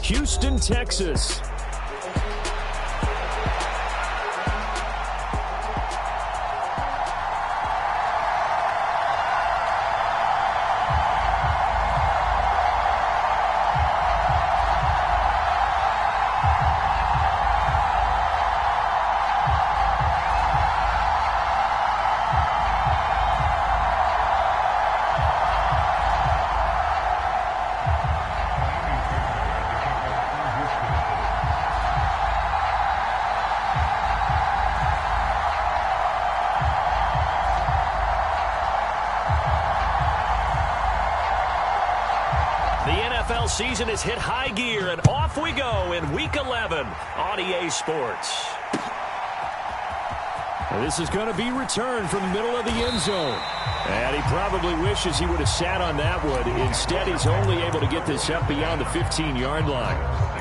Houston, Texas. Season has hit high gear, and off we go in Week 11 on EA Sports. This is going to be returned from the middle of the end zone. And he probably wishes he would have sat on that one. Instead, he's only able to get this up beyond the 15-yard line.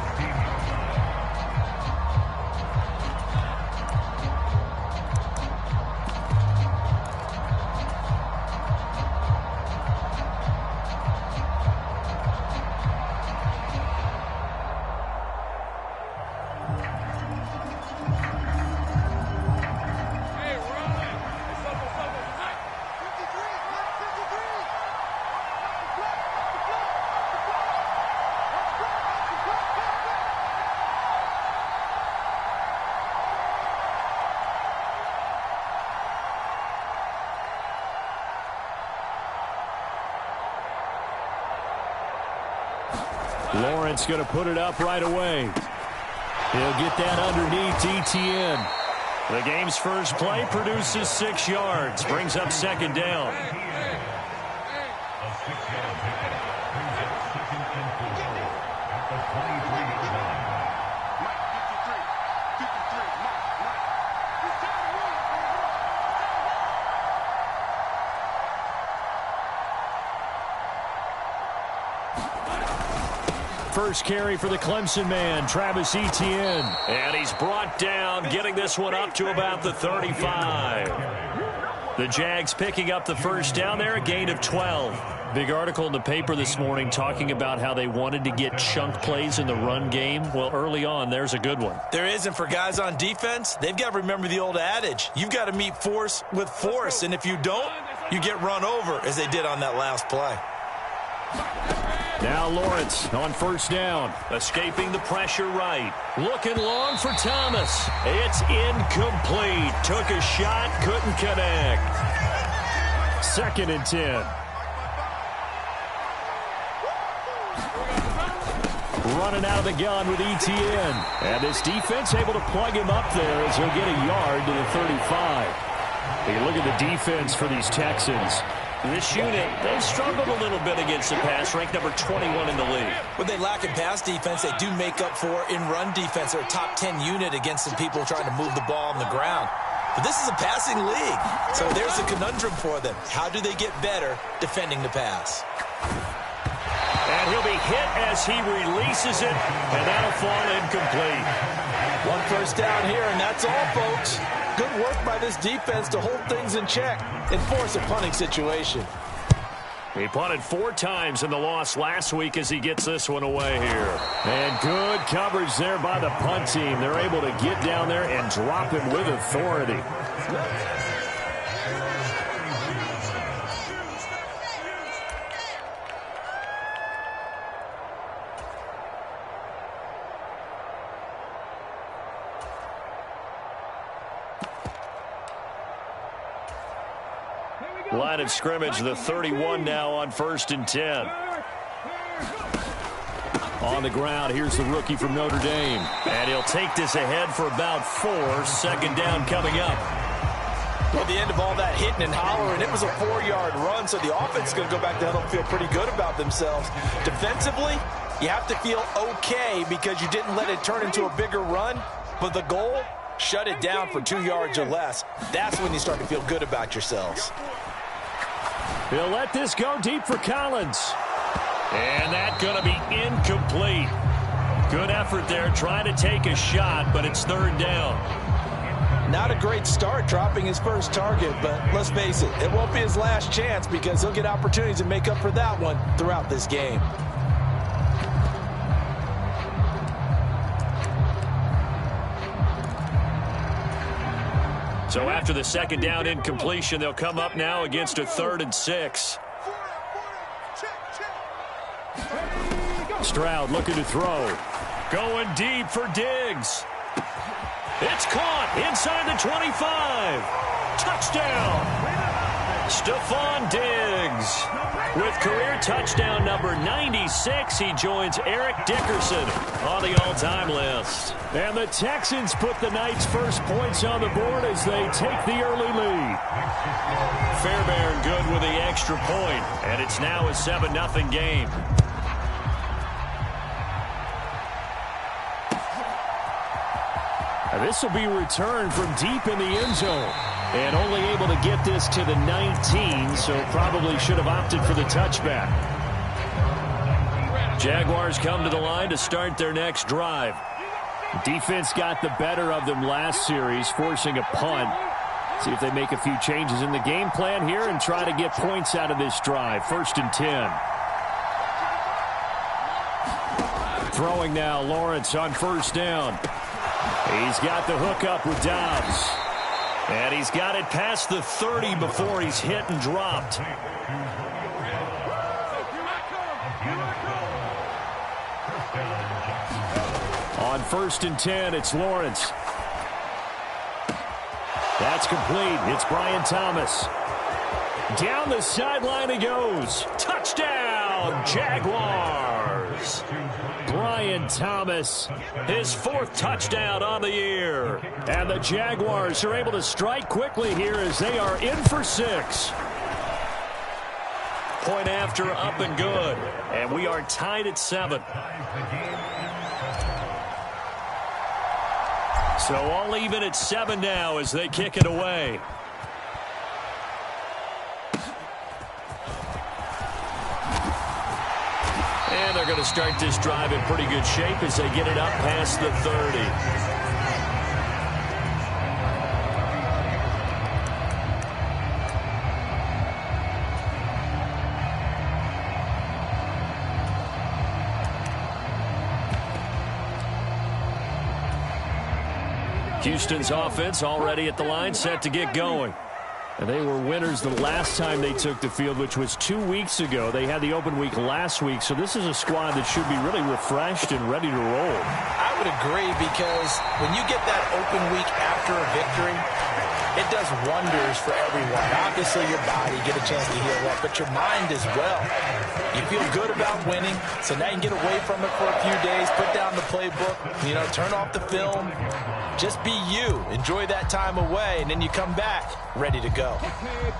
Lawrence going to put it up right away. He'll get that underneath Etienne. The game's first play produces 6 yards. Brings up second down. First carry for the Clemson man, Travis Etienne. And he's brought down, getting this one up to about the 35. The Jags picking up the first down there, a gain of 12. Big article in the paper this morning talking about how they wanted to get chunk plays in the run game. Well, early on, there's a good one. There is, and for guys on defense, they've got to remember the old adage. You've got to meet force with force, and if you don't, you get run over, as they did on that last play. Now Lawrence on first down. Escaping the pressure right. Looking long for Thomas. It's incomplete. Took a shot, couldn't connect. 2nd and 10. Running out of the gun with Etienne. And this defense able to plug him up there as he'll get a yard to the 35. Hey, look at the defense for these Texans. This unit, they've struggled a little bit against the pass, ranked number 21 in the league. When they lack in pass defense, they do make up for in run defense. They're a top 10 unit against some people trying to move the ball on the ground. But this is a passing league, so there's a conundrum for them. How do they get better defending the pass? And he'll be hit as he releases it, and that'll fall incomplete. 1 first down here, and that's all, folks. Good work by this defense to hold things in check and force a punting situation. He punted 4 times in the loss last week as he gets this one away here. And good coverage there by the punt team. They're able to get down there and drop him with authority. Line of scrimmage, the 31 now on 1st and 10. On the ground, here's the rookie from Notre Dame. And he'll take this ahead for about 4. 2nd down coming up. At the end of all that hitting and hollering, it was a 4-yard run, so the offense is going to go back down and feel pretty good about themselves. Defensively, you have to feel okay because you didn't let it turn into a bigger run, but the goal, shut it down for 2 yards or less. That's when you start to feel good about yourselves. He'll let this go deep for Collins. And that's going to be incomplete. Good effort there, trying to take a shot, but it's 3rd down. Not a great start dropping his first target, but let's face it, it won't be his last chance because he'll get opportunities to make up for that one throughout this game. So after the second down incompletion, they'll come up now against a 3rd and 6. Stroud looking to throw. Going deep for Diggs. It's caught inside the 25. Touchdown. Stephon Diggs. With career touchdown number 96, he joins Eric Dickerson on the all-time list. And the Texans put the Knights' first points on the board as they take the early lead. Fairbairn good with the extra point, and it's now a 7-0 game. This will be returned from deep in the end zone. And only able to get this to the 19, so probably should have opted for the touchback. Jaguars come to the line to start their next drive. Defense got the better of them last series, forcing a punt. See if they make a few changes in the game plan here and try to get points out of this drive. 1st and 10. Throwing now, Lawrence on 1st down. He's got the hook up with Dobbs. And he's got it past the 30 before he's hit and dropped. On 1st and 10, it's Lawrence. That's complete. It's Brian Thomas. Down the sideline he goes. Touchdown, Jaguars. Brian Thomas, his 4th touchdown on the year. And the Jaguars are able to strike quickly here as they are in for 6. Point after, up and good. And we are tied at 7. So all even at 7 now as they kick it away. And they're going to start this drive in pretty good shape as they get it up past the 30. Houston's offense already at the line, set to get going. And they were winners the last time they took the field, which was 2 weeks ago. They had the open week last week, so this is a squad that should be really refreshed and ready to roll. I would agree, because when you get that open week after a victory, it does wonders for everyone. Obviously, your body, get a chance to heal up, but your mind as well. You feel good about winning, so now you can get away from it for a few days, put down the playbook, turn off the film. Just be you. Enjoy that time away, and then you come back ready to go.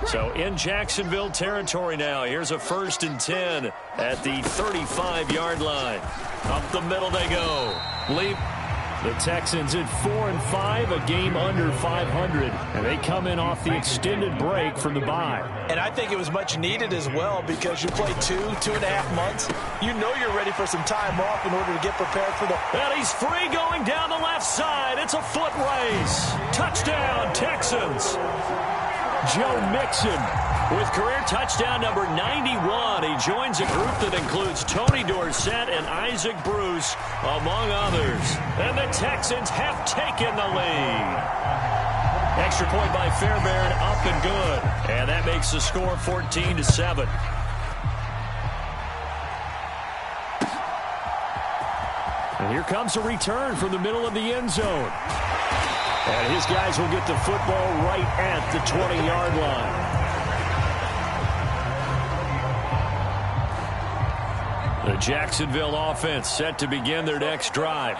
So in Jacksonville territory now. Here's a 1st and 10 at the 35-yard line. Up the middle they go. Leap. The Texans at 4-5, a game under 500, and they come in off the extended break from the bye. And I think it was much needed as well, because you play 2.5 months. You know you're ready for some time off in order to get prepared for the... And he's free going down the left side. It's a foot race. Touchdown, Texans. Joe Mixon with career touchdown number 91. He joins a group that includes Tony Dorsett and Isaac Bruce, among others. And the Texans have taken the lead. Extra point by Fairbairn, up and good. And that makes the score 14-7. And here comes a return from the middle of the end zone. And his guys will get the football right at the 20-yard line. The Jacksonville offense set to begin their next drive.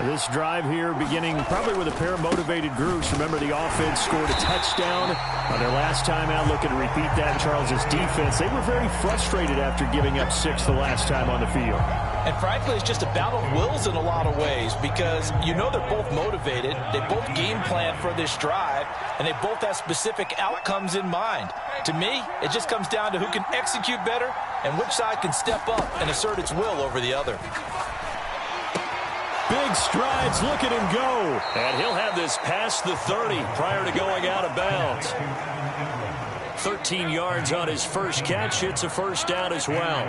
This drive here beginning probably with a pair of motivated groups. Remember, the offense scored a touchdown on their last time out. Looking to repeat that in Charles's defense. They were very frustrated after giving up 6 the last time on the field. And frankly, it's just a battle of wills in a lot of ways, because they're both motivated. They both game plan for this drive, and they both have specific outcomes in mind. To me, it just comes down to who can execute better and which side can step up and assert its will over the other. Big strides. Look at him go. And he'll have this past the 30 prior to going out of bounds. 13 yards on his first catch. It's a first down as well.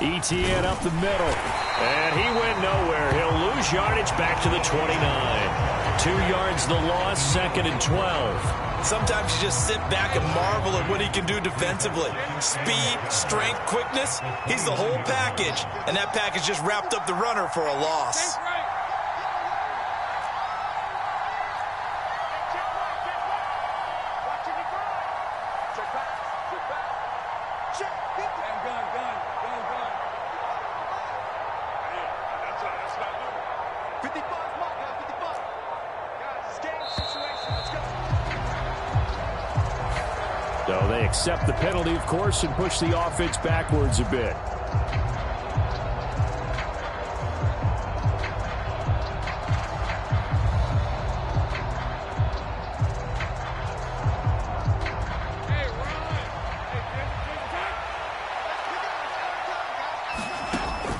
Etienne up the middle. And he went nowhere. He'll lose yardage back to the 29. 2 yards the loss, 2nd and 12. Sometimes you just sit back and marvel at what he can do defensively. Speed, strength, quickness, he's the whole package. And that package just wrapped up the runner for a loss. So they accept the penalty, of course, and push the offense backwards a bit.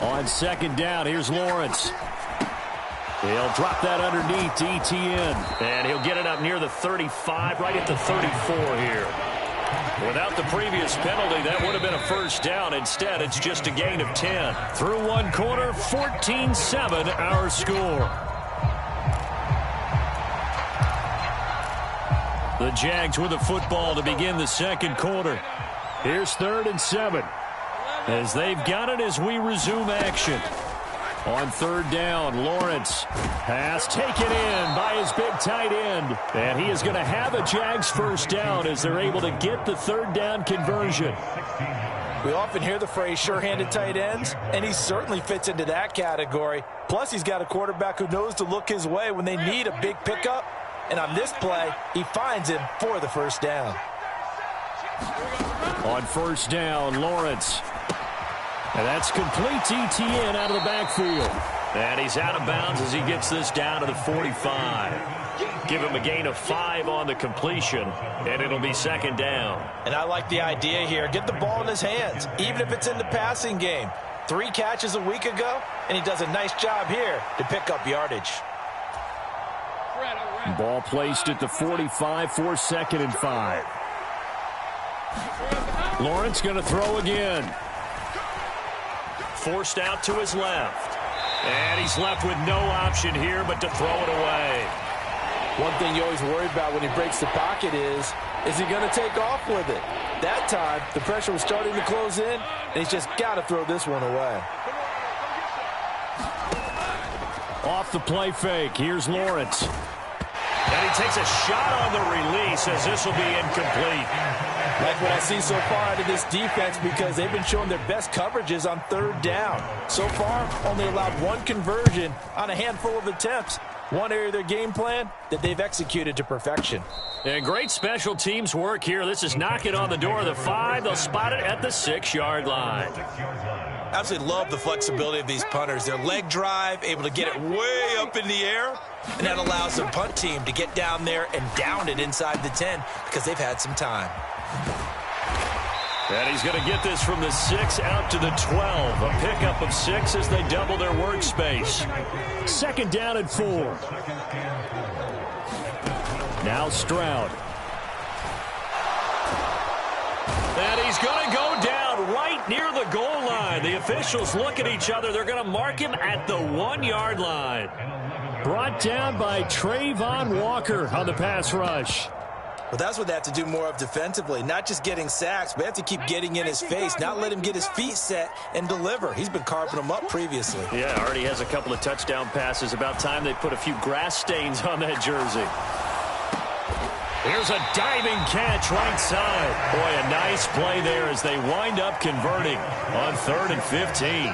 On 2nd down, here's Lawrence. He'll drop that underneath to Etienne. And he'll get it up near the 35, right at the 34 here. Without the previous penalty, that would have been a first down. Instead, it's just a gain of 10. Through one quarter, 14-7 our score. The Jags with the football to begin the 2nd quarter. Here's 3rd and 7. As they've got it as we resume action. On 3rd down, Lawrence. Pass taken in by his big tight end. And he is going to have a Jags first down as they're able to get the 3rd down conversion. We often hear the phrase sure-handed tight ends, and he certainly fits into that category. Plus, he's got a quarterback who knows to look his way when they need a big pickup. And on this play, he finds him for the first down. On 1st down, Lawrence. And that's complete to Etienne out of the backfield. And he's out of bounds as he gets this down to the 45. Give him a gain of 5 on the completion, and it'll be 2nd down. And I like the idea here. Get the ball in his hands, even if it's in the passing game. 3 catches a week ago, and he does a nice job here to pick up yardage. Ball placed at the 45 for 2nd and 5. Lawrence going to throw again. Forced out to his left. And he's left with no option here but to throw it away. One thing you always worry about when he breaks the pocket is he going to take off with it? That time, the pressure was starting to close in, and he's just got to throw this one away. Off the play fake, here's Lawrence. And he takes a shot on the release as this will be incomplete. Like what I see so far out of this defense because they've been showing their best coverages on 3rd down. So far, only allowed 1 conversion on a handful of attempts. One area of their game plan that they've executed to perfection. And great special teams work here. This is knocking on the door of the 5. They'll spot it at the 6-yard line. Absolutely love the flexibility of these punters. Their leg drive, able to get it way up in the air, and that allows the punt team to get down there and down it inside the 10 because they've had some time. And he's going to get this from the 6 out to the 12. A pickup of 6 as they double their workspace. 2nd down and 4. Now Stroud. And he's going to go down right near the goal line. The officials look at each other. They're going to mark him at the 1-yard line. Brought down by Trayvon Walker on the pass rush. Well, that's what they have to do more of defensively, not just getting sacks, but they have to keep getting in his face, not let him get his feet set and deliver. He's been carving them up previously. Yeah, already has a couple of touchdown passes. About time they put a few grass stains on that jersey. Here's a diving catch right side. Boy, a nice play there as they wind up converting on 3rd and 15.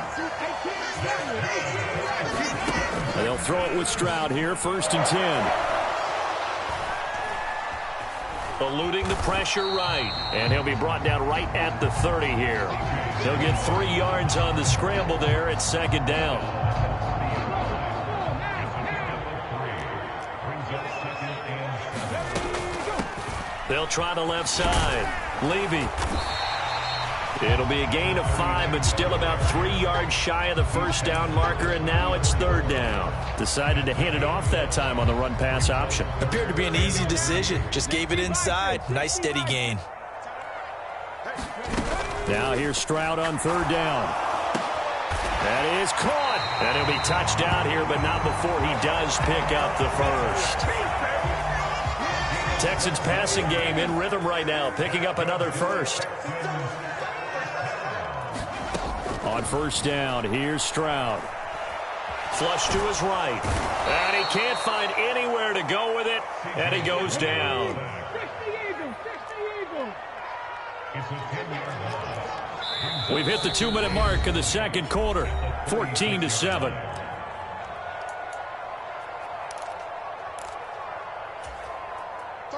And they'll throw it with Stroud here, 1st and 10. Eluding the pressure right. And he'll be brought down right at the 30 here. He'll get 3 yards on the scramble there at 2nd down. They'll try the left side. Levy. It'll be a gain of 5, but still about 3 yards shy of the first down marker, and now it's 3rd down. Decided to hand it off that time on the run-pass option. Appeared to be an easy decision. Just gave it inside. Nice, steady gain. Now here's Stroud on 3rd down. That is caught. And he'll be touchdown here, but not before he does pick up the first. Texans passing game in rhythm right now, picking up another first. On first down, here's Stroud. Flush to his right. And he can't find anywhere to go with it, and he goes down. We've hit the 2-minute mark of the second quarter, 14-7.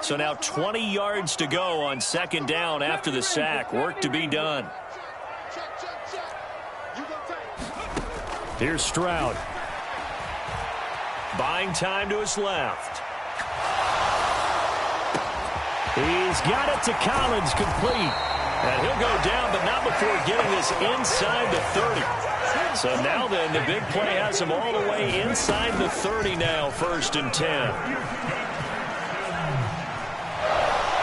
So now 20 yards to go on second down after the sack. Work to be done. Here's Stroud. Buying time to his left. He's got it to Collins, complete. And he'll go down, but not before getting this inside the 30. So now then, the big play has him all the way inside the 30 now, 1st and 10.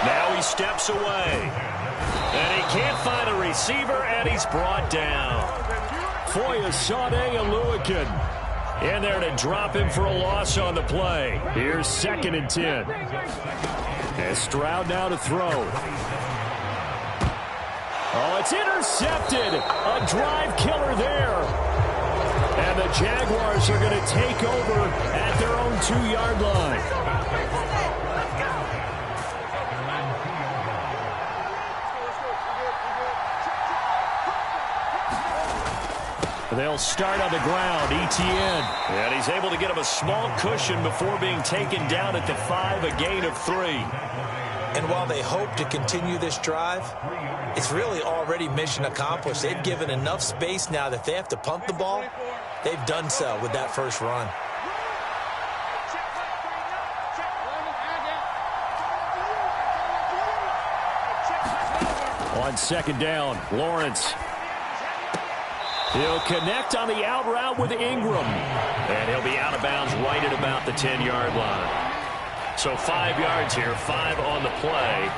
Now he steps away. And he can't find a receiver, and he's brought down. Foyesade Aluakin in there to drop him for a loss on the play. Here's 2nd and 10. And Stroud now to throw. Oh, it's intercepted. A drive killer there. And the Jaguars are going to take over at their own 2-yard line. They'll start on the ground, Etienne. And he's able to get him a small cushion before being taken down at the 5, a gain of 3. And while they hope to continue this drive, it's really already mission accomplished. They've given enough space now that they have to punt the ball. They've done so with that first run. On second down, Lawrence. He'll connect on the out route with Ingram. And he'll be out of bounds right at about the 10-yard line. So 5 yards here, 5 on the play.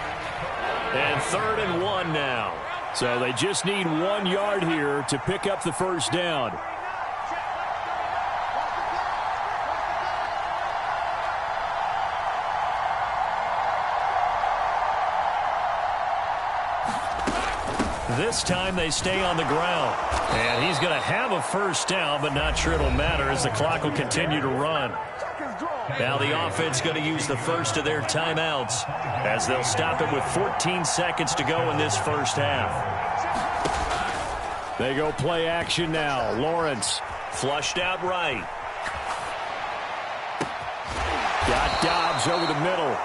And 3rd and 1 now. So they just need 1 yard here to pick up the first down. This time they stay on the ground. And he's going to have a first down, but not sure it'll matter as the clock will continue to run. Now the offense going to use the first of their timeouts as they'll stop it with 14 seconds to go in this first half. They go play action now. Lawrence flushed out right. Got Dobbs over the middle.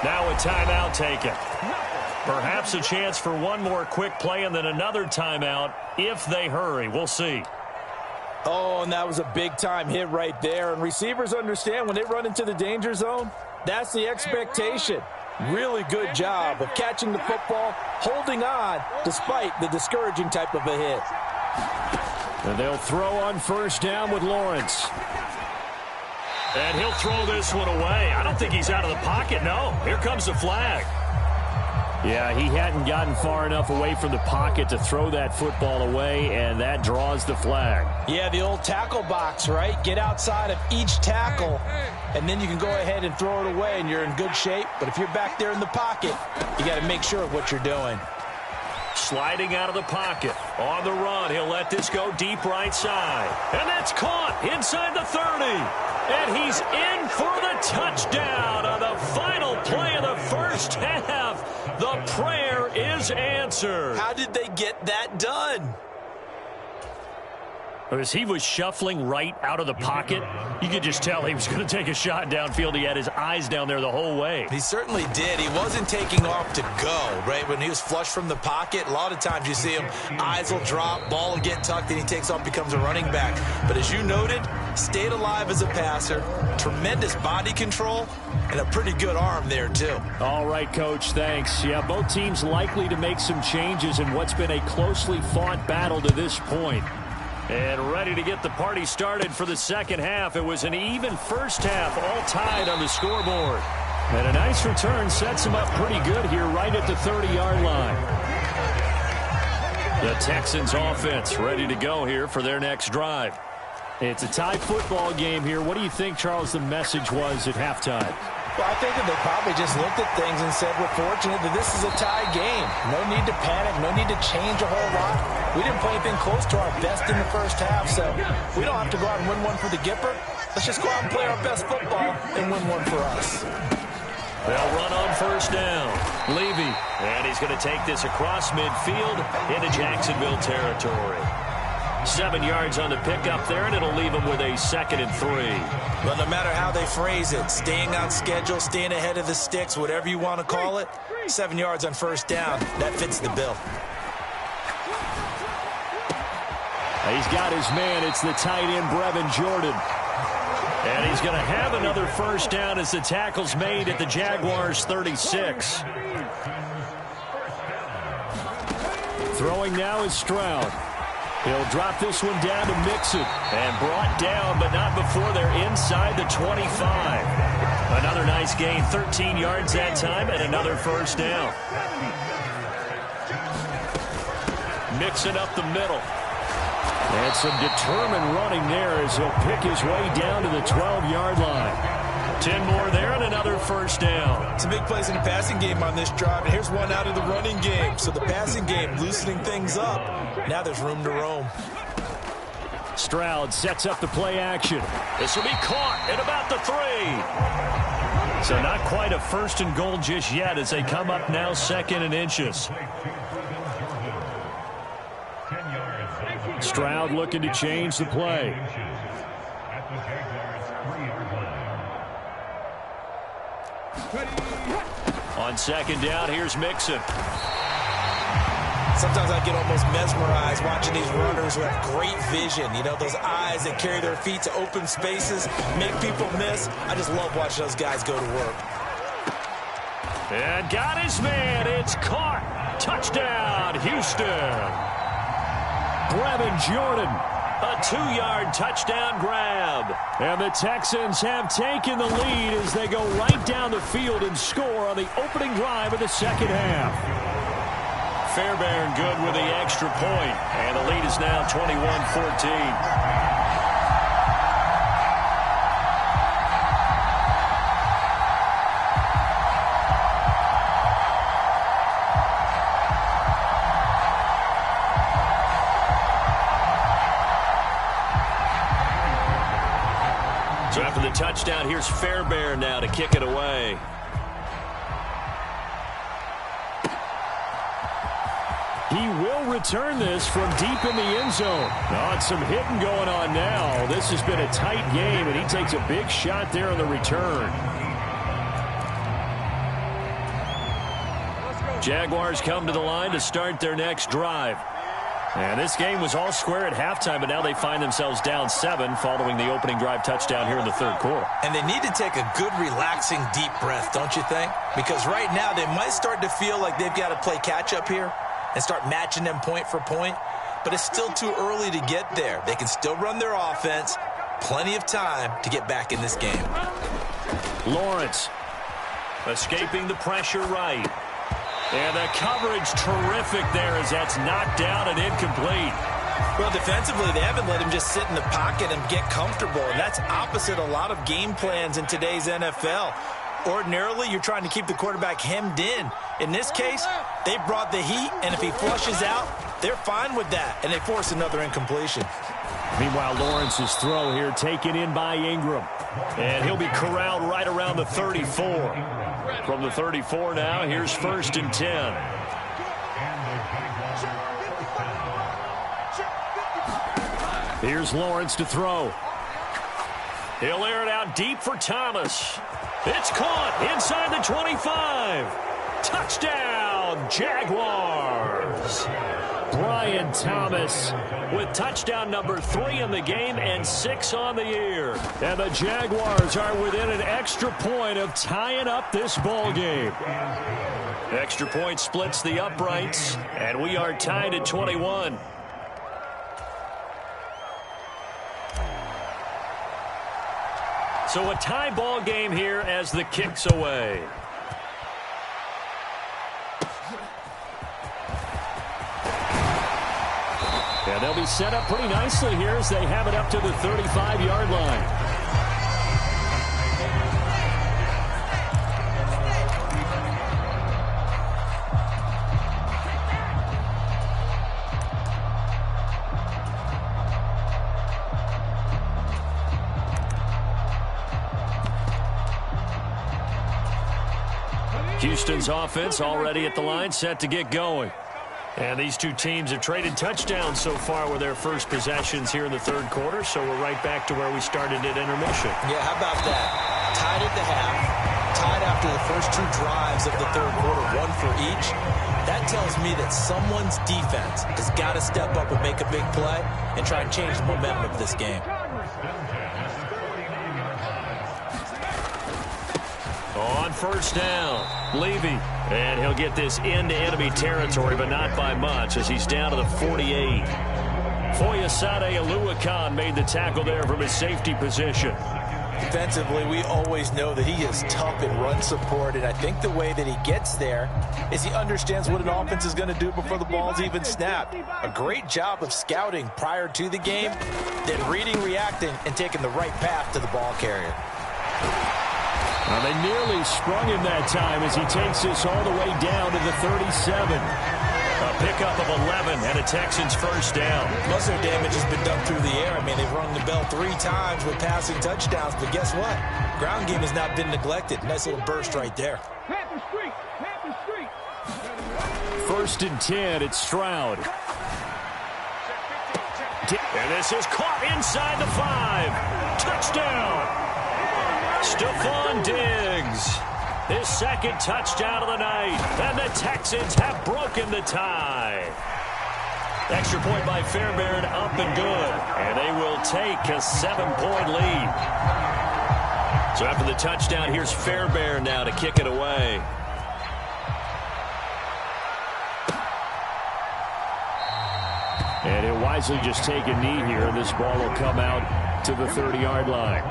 Now a timeout taken. Perhaps a chance for one more quick play and then another timeout if they hurry. We'll see. Oh, and that was a big-time hit right there. And receivers understand when they run into the danger zone, that's the expectation. Really good job of catching the football, holding on, despite the discouraging type of a hit. And they'll throw on first down with Lawrence. And he'll throw this one away. I don't think he's out of the pocket, no. Here comes the flag. Yeah, he hadn't gotten far enough away from the pocket to throw that football away, and that draws the flag. Yeah, the old tackle box, right? Get outside of each tackle, and then you can go ahead and throw it away, and you're in good shape. But if you're back there in the pocket, you got to make sure of what you're doing. Sliding out of the pocket. On the run, he'll let this go deep right side. And that's caught inside the 30. And he's in for the touchdown on the final play of the first half. The prayer is answered. How did they get that done? As he was shuffling right out of the pocket, you could just tell he was going to take a shot downfield. He had his eyes down there the whole way. He certainly did. He wasn't taking off to go, right? When he was flushed from the pocket, a lot of times you see him, eyes will drop, ball will get tucked, and he takes off, becomes a running back. But as you noted, stayed alive as a passer, tremendous body control, and a pretty good arm there, too. All right, Coach, thanks. Yeah, both teams likely to make some changes in what's been a closely fought battle to this point. And ready to get the party started for the second half. It was an even first half, all tied on the scoreboard. And a nice return sets him up pretty good here right at the 30-yard line. The Texans offense ready to go here for their next drive. It's a tie football game here. What do you think, Charles, the message was at halftime? Well, I think that they probably just looked at things and said, we're fortunate that this is a tie game. No need to panic. No need to change a whole lot. We didn't play anything close to our best in the first half, so we don't have to go out and win one for the Gipper. Let's just go out and play our best football and win one for us. They'll run on first down. Levy. And he's going to take this across midfield into Jacksonville territory. 7 yards on the pickup there, and it'll leave him with a 2nd and 3. Well, no matter how they phrase it, staying on schedule, staying ahead of the sticks, whatever you want to call it, 7 yards on first down, that fits the bill. He's got his man. It's the tight end, Brevin Jordan. And he's going to have another first down as the tackle's made at the Jaguars' 36. Throwing now is Stroud. He'll drop this one down to Mixon. And brought down, but not before they're inside the 25. Another nice gain, 13 yards that time, and another first down. Mixon up the middle. And some determined running there as he'll pick his way down to the 12-yard line. 10 more there and another first down. Some big plays in the passing game on this drive, and here's one out of the running game. So the passing game loosening things up. Now there's room to roam. Stroud sets up the play action. This will be caught at about the 3. So not quite a 1st and goal just yet as they come up now 2nd and inches. Stroud looking to change the play. On 2nd down, here's Mixon. Sometimes I get almost mesmerized watching these runners who have great vision. You know, those eyes that carry their feet to open spaces, make people miss. I just love watching those guys go to work. And got his man. It's caught. Touchdown, Houston. Brevin Jordan. A 2-yard touchdown grab. And the Texans have taken the lead as they go right down the field and score on the opening drive of the second half. Fairbairn good with the extra point. And the lead is now 21-14. So after the touchdown, here's Fairbairn now to kick it away. He will return this from deep in the end zone. Oh, it's some hitting going on now. This has been a tight game, and he takes a big shot there on the return. Jaguars come to the line to start their next drive. And this game was all square at halftime, but now they find themselves down 7 following the opening drive touchdown here in the 3rd quarter. And they need to take a good, relaxing, deep breath, don't you think? Because right now they might start to feel like they've got to play catch-up here and start matching them point for point. But it's still too early to get there. They can still run their offense. Plenty of time to get back in this game. Lawrence escaping the pressure right. And the coverage terrific there as that's knocked down and incomplete. Well, defensively, they haven't let him just sit in the pocket and get comfortable. And that's opposite a lot of game plans in today's NFL. Ordinarily, you're trying to keep the quarterback hemmed in. In this case, they brought the heat, and if he flushes out, they're fine with that, and they force another incompletion. Meanwhile, Lawrence's throw here taken in by Ingram. And he'll be corralled right around the 34. From the 34 now, here's 1st and 10. Here's Lawrence to throw. He'll air it out deep for Thomas. It's caught inside the 25. Touchdown, Jaguars. Brian Thomas with touchdown number 3 in the game and 6 on the year. And the Jaguars are within an extra point of tying up this ball game. Extra point splits the uprights, and we are tied at 21. So a tie ball game here as the kick's away. And they'll be set up pretty nicely here as they have it up to the 35-yard line. Houston's offense already at the line, set to get going. And these two teams have traded touchdowns so far with their first possessions here in the third quarter, so we're right back to where we started at intermission. Yeah, how about that? Tied at the half, tied after the first two drives of the third quarter, one for each. That tells me that someone's defense has got to step up and make a big play and try and change the momentum of this game. On first down, Levy. And he'll get this into enemy territory, but not by much, as he's down to the 48. Foyesade Oluwakan made the tackle there from his safety position. Defensively, we always know that he is tough in run support, and I think the way that he gets there is he understands what an offense is going to do before the ball's even snapped. A great job of scouting prior to the game, then reading, reacting, and taking the right path to the ball carrier. Well, they nearly sprung him that time as he takes this all the way down to the 37. A pickup of 11 and a Texans first down. Most of their damage has been done through the air. I mean, they've rung the bell 3 times with passing touchdowns, but guess what? Ground game has not been neglected. Nice little burst right there. First and 10, it's Stroud. And this is caught inside the 5. Touchdown! Stephon Diggs, his second touchdown of the night, and the Texans have broken the tie. Extra point by Fairbairn, up and good, and they will take a 7-point lead. So after the touchdown, here's Fairbairn now to kick it away. And he'll wisely just take a knee here, and this ball will come out to the 30-yard line.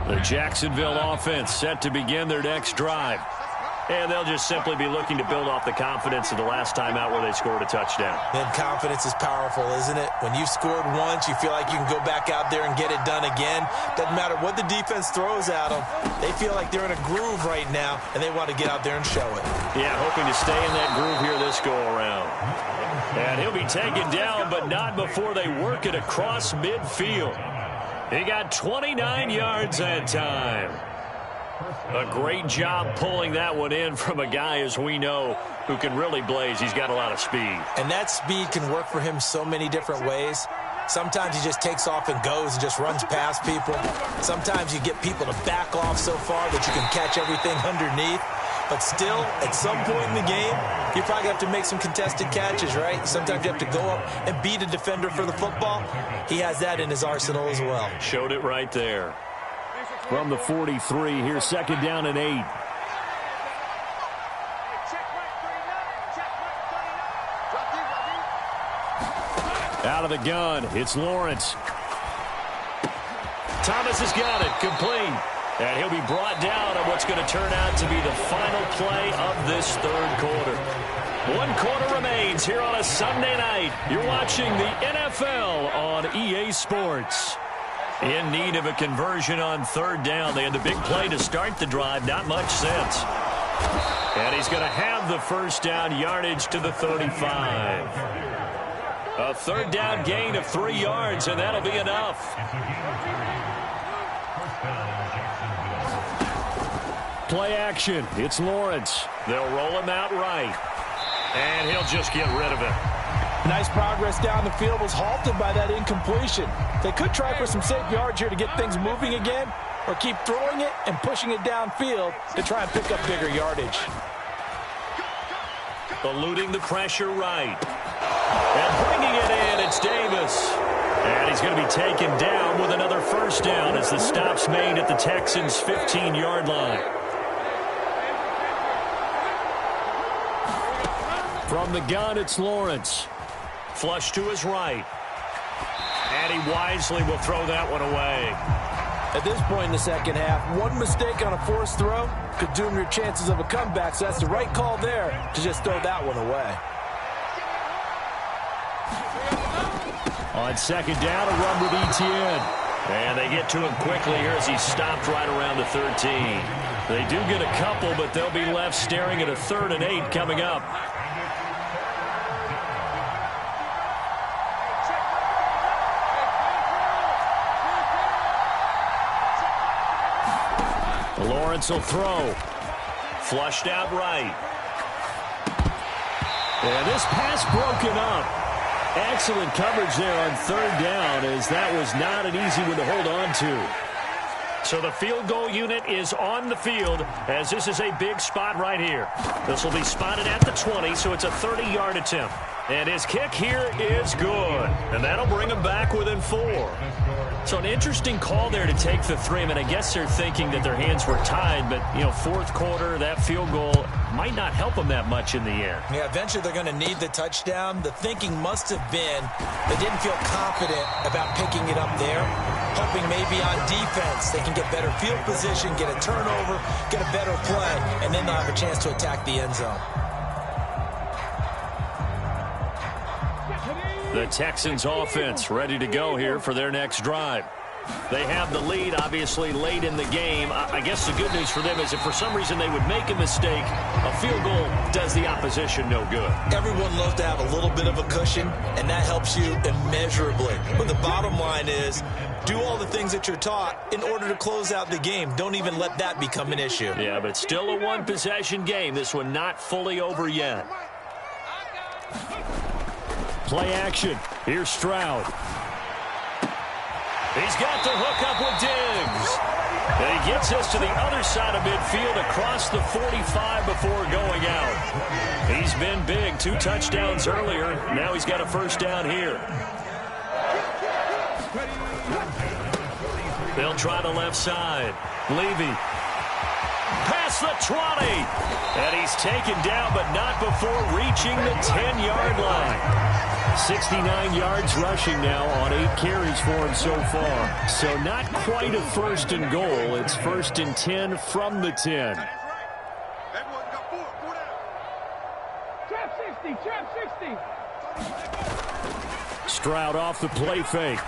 The Jacksonville offense set to begin their next drive. And they'll just simply be looking to build off the confidence of the last time out where they scored a touchdown. And confidence is powerful, isn't it? When you've scored once, you feel like you can go back out there and get it done again. Doesn't matter what the defense throws at them. They feel like they're in a groove right now, and they want to get out there and show it. Yeah, hoping to stay in that groove here this go-around. And he'll be taken down, but not before they work it across midfield. He got 29 yards that time. A great job pulling that one in from a guy, as we know, who can really blaze. He's got a lot of speed. And that speed can work for him so many different ways. Sometimes he just takes off and goes and just runs past people. Sometimes you get people to back off so far that you can catch everything underneath. But still, at some point in the game, you probably have to make some contested catches, right? Sometimes you have to go up and beat a defender for the football. He has that in his arsenal as well. Showed it right there. From the 43, here's second down and 8. Out of the gun, it's Lawrence. Thomas has got it, complete. And he'll be brought down on what's going to turn out to be the final play of this third quarter. 1 quarter remains here on a Sunday night. You're watching the NFL on EA Sports. In need of a conversion on third down. They had the big play to start the drive. Not much sense. And he's going to have the first down, yardage to the 35. A third down gain of 3 yards, and that'll be enough. Play action. It's Lawrence. They'll roll him out right. And he'll just get rid of it. Nice progress down the field, was halted by that incompletion. They could try for some safe yards here to get things moving again, or keep throwing it and pushing it downfield to try and pick up bigger yardage. Eluding the pressure right. And bringing it in, it's Davis. And he's going to be taken down with another first down as the stop's made at the Texans' 15-yard line. From the gun, it's Lawrence. Flush to his right. And he wisely will throw that one away. At this point in the second half, one mistake on a forced throw could doom your chances of a comeback, so that's the right call there to just throw that one away. On second down, a run with Etienne. And they get to him quickly here as he's stopped right around the 13. They do get a couple, but they'll be left staring at a 3rd and 8 coming up. Lawrence will throw. Flushed out right. And this pass broken up. Excellent coverage there on 3rd down, as that was not an easy one to hold on to. So the field goal unit is on the field, as this is a big spot right here. This will be spotted at the 20, so it's a 30-yard attempt. And his kick here is good. And that'll bring him back within 4. So an interesting call there to take the 3. I mean, I guess they're thinking that their hands were tied, but, you know, 4th quarter, that field goal might not help them that much in the end. Yeah, eventually they're going to need the touchdown. The thinking must have been they didn't feel confident about picking it up there, hoping maybe on defense they can get better field position, get a turnover, get a better play, and then they'll have a chance to attack the end zone. The Texans offense ready to go here for their next drive. They have the lead, obviously, late in the game. I guess the good news for them is if for some reason they would make a mistake, a field goal does the opposition no good. Everyone loves to have a little bit of a cushion, and that helps you immeasurably. But the bottom line is, do all the things that you're taught in order to close out the game. Don't even let that become an issue. Yeah, but it's still a one-possession game. This one not fully over yet. Play action. Here's Stroud. He's got the hook up with Diggs. And he gets us to the other side of midfield across the 45 before going out. He's been big. 2 touchdowns earlier. Now he's got a first down here. They'll try the left side. Levy. Past the 20. And he's taken down, but not before reaching the 10-yard line. 69 yards rushing now on 8 carries for him so far. So not quite a 1st and goal. It's 1st and 10 from the 10. Stroud off the play fake.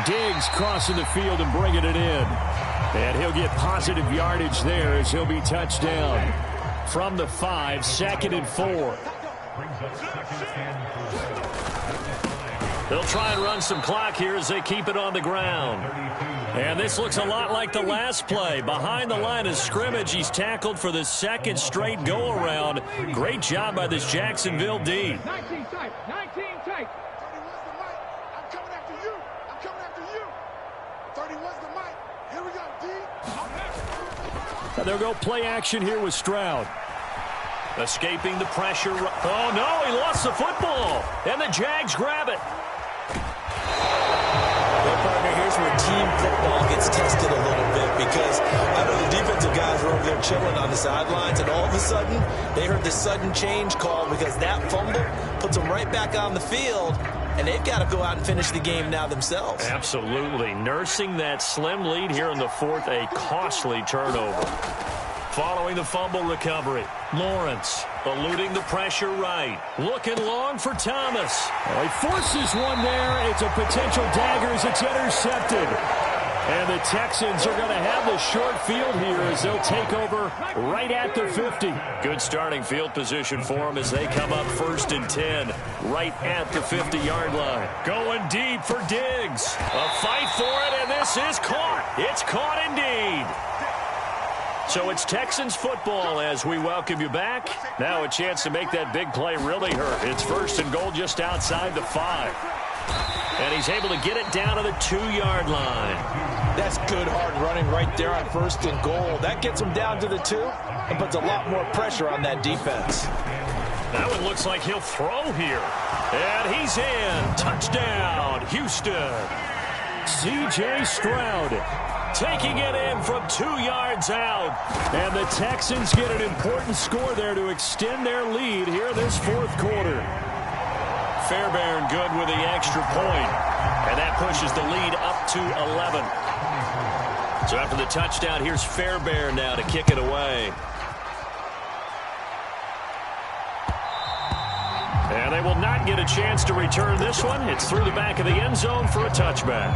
Diggs crossing the field and bringing it in. And he'll get positive yardage there as he'll be touched down. From the 5, 2nd and 4. They'll try and run some clock here as they keep it on the ground. And this looks a lot like the last play. Behind the line of scrimmage, he's tackled for the 2nd straight go-around. Great job by this Jacksonville D. 19 tight. 19 tight. 31's the mic. I'm coming after you. I'm coming after you. 31's the mic. Here we go, D. They'll go play action here with Stroud. Escaping the pressure. Oh, no, he lost the football. And the Jags grab it. Well, partner, here's where team football gets tested a little bit because I know the defensive guys were over there chilling on the sidelines, and all of a sudden, they heard the sudden change call because that fumble puts them right back on the field, and they've got to go out and finish the game now themselves. Absolutely. Nursing that slim lead here in the 4th, a costly turnover. Following the fumble recovery, Lawrence eluding the pressure right. Looking long for Thomas. He forces one there. It's a potential dagger as it's intercepted. And the Texans are going to have the short field here as they'll take over right at the 50. Good starting field position for them as they come up 1st and 10 right at the 50-yard line. Going deep for Diggs. A fight for it, and this is caught. It's caught indeed. So it's Texans football as we welcome you back. Now a chance to make that big play really hurt. It's 1st and goal just outside the 5. And he's able to get it down to the 2-yard line. That's good hard running right there on 1st and goal. That gets him down to the 2 and puts a lot more pressure on that defense. That one looks like he'll throw here. And he's in. Touchdown, Houston. C.J. Stroud. taking it in from 2 yards out. And the Texans get an important score there to extend their lead here in this fourth quarter. Fairbairn good with the extra point. And that pushes the lead up to 11. So after the touchdown, here's Fairbairn now to kick it away. And they will not get a chance to return this one. It's through the back of the end zone for a touchback.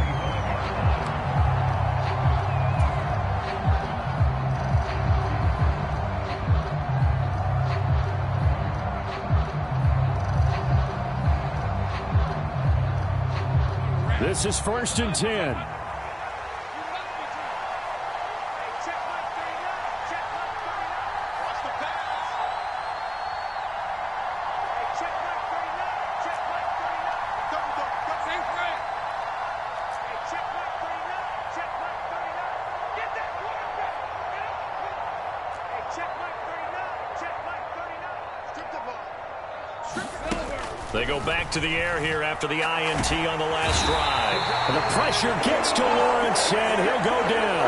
This is 1st and 10. They go back to the air here after the INT on the last drive. And the pressure gets to Lawrence, and he'll go down.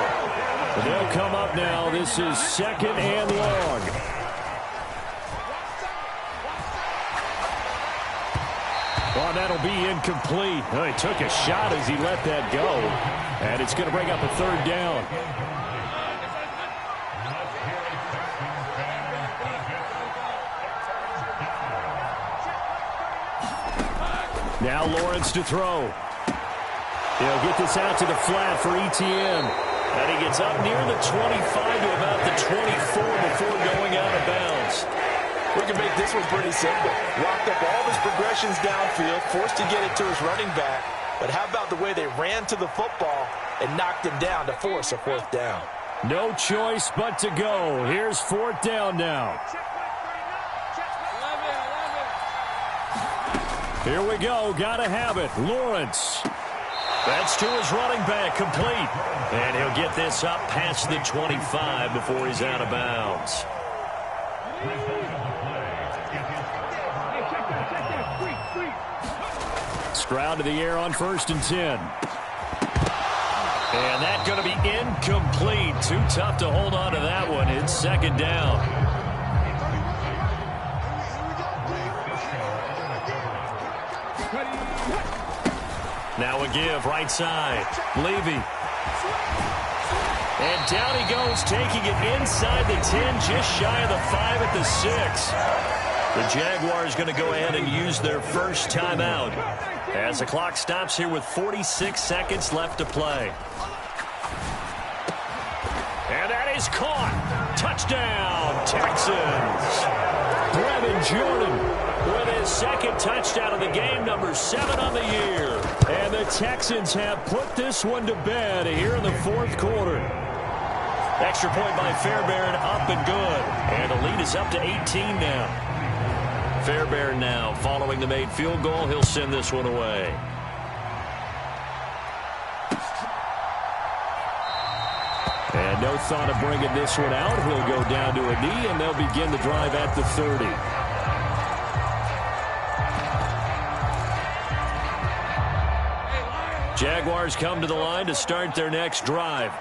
But they'll come up now. This is 2nd and long. Well, that'll be incomplete. Oh, he took a shot as he let that go. And it's going to bring up a 3rd down. Now Lawrence to throw. He'll get this out to the flat for Etienne. And he gets up near the 25 to about the 24 before going out of bounds. We can make this one pretty simple. Locked up all of his progressions downfield, forced to get it to his running back. But how about the way they ran to the football and knocked him down to force a 4th down? No choice but to go. Here's 4th down now. Here we go. Got to have it. Lawrence. That's to his running back, complete. And he'll get this up past the 25 before he's out of bounds. Stroud to the air on 1st and 10. And that's going to be incomplete. Too tough to hold on to that one. It's 2nd down. Now a give, right side. Levy. And down he goes, taking it inside the 10, just shy of the 5 at the 6. The Jaguars going to go ahead and use their first timeout as the clock stops here with 46 seconds left to play. And that is caught. Touchdown, Texans. Brevin Jordan with his 2nd touchdown of the game, number 7 on the year. And the Texans have put this one to bed here in the 4th quarter. Extra point by Fairbairn, up and good. And the lead is up to 18 now. Fairbairn now, following the made field goal, he'll send this one away. And no thought of bringing this one out. He'll go down to a knee, and they'll begin the drive at the 30. Jaguars come to the line to start their next drive.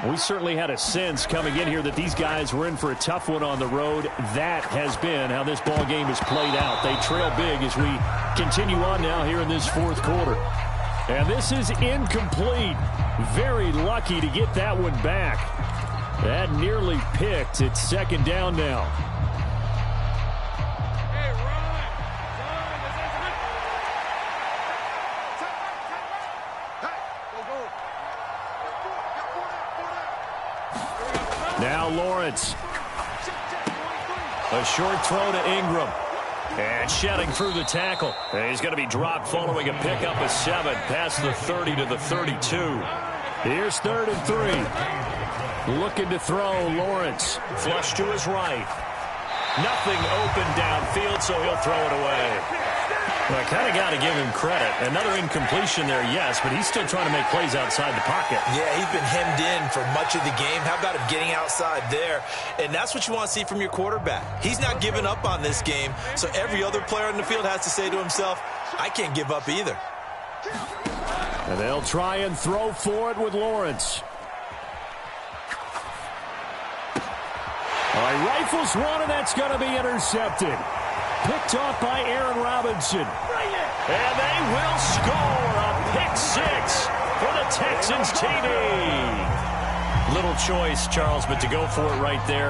We certainly had a sense coming in here that these guys were in for a tough one on the road. That has been how this ball game has played out. They trail big as we continue on now here in this 4th quarter. And this is incomplete. Very lucky to get that one back. That nearly picked. It's 2nd down now. Now Lawrence. A short throw to Ingram. And shedding through the tackle. And he's going to be dropped following a pickup of 7 past the 30 to the 32. Here's 3rd and 3. Looking to throw, Lawrence. Flush to his right. Nothing open downfield, so he'll throw it away. Well, I kind of got to give him credit. Another incompletion there, yes, but he's still trying to make plays outside the pocket. Yeah, he's been hemmed in for much of the game. How about him getting outside there? And that's what you want to see from your quarterback. He's not giving up on this game, so every other player on the field has to say to himself, I can't give up either. And they'll try and throw for it with Lawrence. All right, rifles one, and that's going to be intercepted. Picked off by Aaron Robinson. And they will score a pick six for the Texans TD. Little choice, Charles, but to go for it right there.